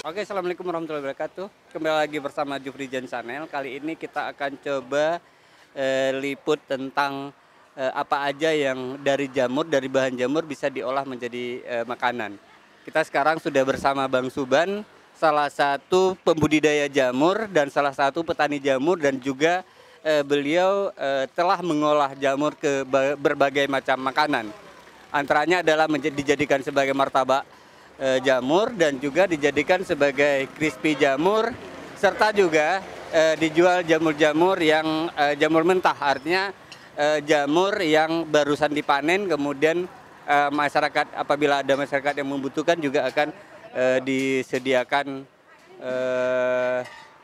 Oke, assalamualaikum warahmatullahi wabarakatuh. Kembali lagi bersama Jufrijan Channel. Kali ini kita akan coba liput tentang apa aja yang dari jamur, dari bahan jamur bisa diolah menjadi makanan. Kita sekarang sudah bersama Bang Suban, salah satu pembudidaya jamur dan salah satu petani jamur, dan juga beliau telah mengolah jamur ke berbagai macam makanan. Antaranya adalah dijadikan sebagai martabak jamur, dan juga dijadikan sebagai crispy jamur, serta juga dijual jamur-jamur yang jamur mentah, artinya jamur yang barusan dipanen, kemudian masyarakat, apabila ada masyarakat yang membutuhkan, juga akan disediakan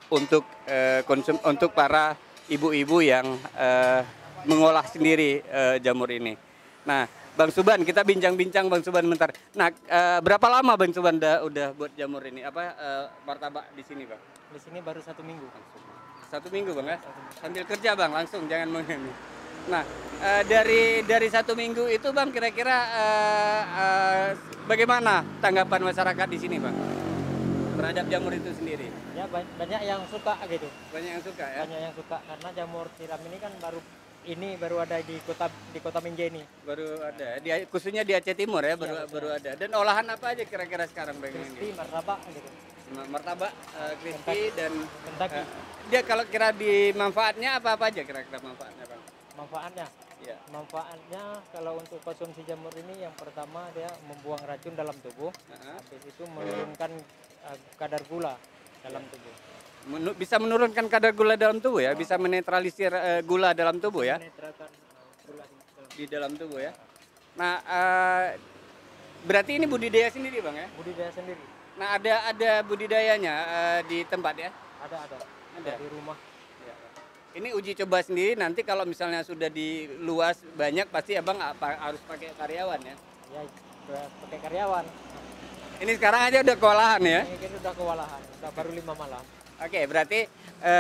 untuk untuk para ibu-ibu yang mengolah sendiri jamur ini. Nah, Bang Suban, kita bincang-bincang Bang Suban bentar. Nah, berapa lama Bang Suban udah buat jamur ini? Martabak di sini, Bang? Di sini baru 1 minggu. 1 minggu, Bang, ya? Sambil kerja, Bang, langsung, jangan menghemi. Nah, dari 1 minggu itu, Bang, kira-kira bagaimana tanggapan masyarakat di sini, Bang, terhadap jamur itu sendiri? Ya banyak yang suka gitu. Banyak yang suka, ya? Banyak yang suka karena jamur tiram ini kan baru ada di kota Minjai ini. Baru ada, khususnya di Aceh Timur, ya, baru ada. Dan olahan apa aja kira-kira sekarang, Bang? Crispy, martabak gitu. Martabak, crispy, dan Kentucky. dia kalau kira di manfaatnya apa aja kira-kira manfaatnya, Bang? Manfaatnya? Ya. Manfaatnya kalau untuk konsumsi jamur ini, yang pertama dia membuang racun dalam tubuh. Habis itu menurunkan kadar gula dalam tubuh. Bisa menurunkan kadar gula dalam tubuh, ya? Bisa menetralisir gula dalam tubuh, ya? Menetralkan gula Di dalam tubuh, ya? Nah, berarti ini budidaya sendiri, Bang, ya? budidaya sendiri. Nah, ada budidayanya di tempat, ya? Ada. Di rumah. Ya. Ini uji coba sendiri, nanti kalau misalnya sudah diluas banyak, pasti Abang harus pakai karyawan, ya? Ya, pakai karyawan. Ini sekarang aja udah kewalahan, ya? Ini kan udah kewalahan, udah baru 5 malam. Oke, berarti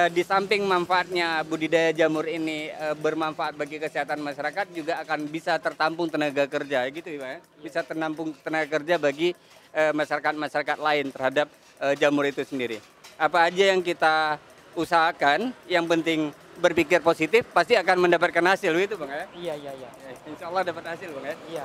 di samping manfaatnya budidaya jamur ini bermanfaat bagi kesehatan masyarakat, juga akan bisa tertampung tenaga kerja, gitu ya, Pak, ya? Bisa ternampung tenaga kerja bagi masyarakat-masyarakat lain terhadap jamur itu sendiri. Apa aja yang kita usahakan, yang penting berpikir positif, pasti akan mendapatkan hasil, gitu, Bang, ya? Iya. Insya Allah dapat hasil, Bang, ya? Iya.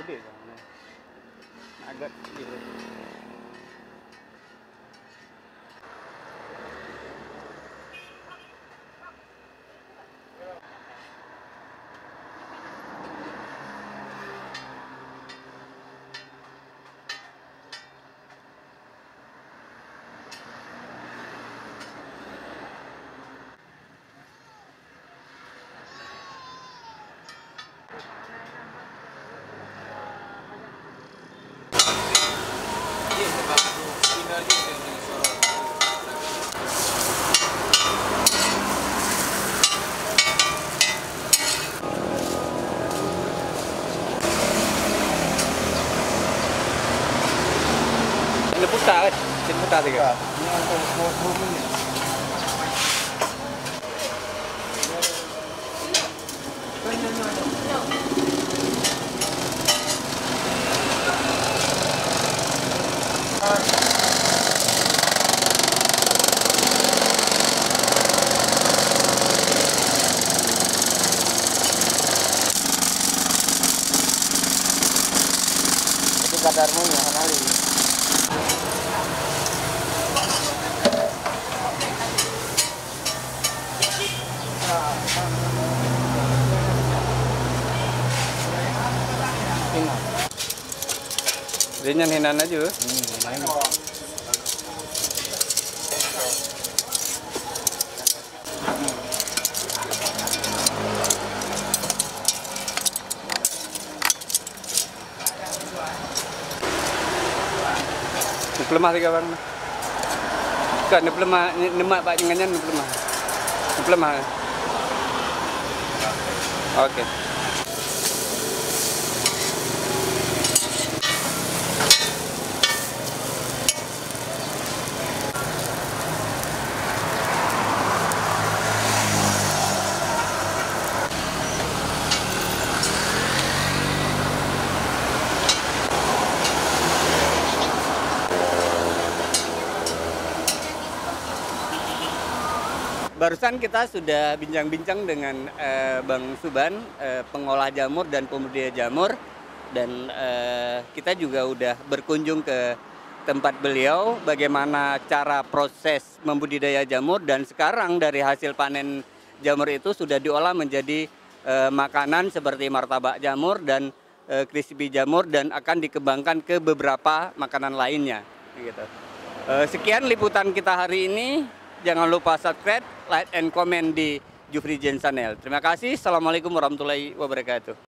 gede kan. Agak gitu. Ini putar kan? Ini putar tiga. Ini untuk volumenya. Itu kadarmu ya, Hanali. Dia hinan aja. Lemah tiga bang. Kan lemah, nemak pak jangannya lemah. Lemah. Oke. Barusan kita sudah bincang-bincang dengan Bang Suban, pengolah jamur dan pembudidaya jamur, dan kita juga udah berkunjung ke tempat beliau bagaimana cara proses membudidaya jamur, dan sekarang dari hasil panen jamur itu sudah diolah menjadi makanan seperti martabak jamur dan crispy jamur, dan akan dikembangkan ke beberapa makanan lainnya. Gitu. Sekian liputan kita hari ini. Jangan lupa subscribe, like, and comment di Jufri Jen Channel. Terima kasih. Assalamualaikum warahmatullahi wabarakatuh.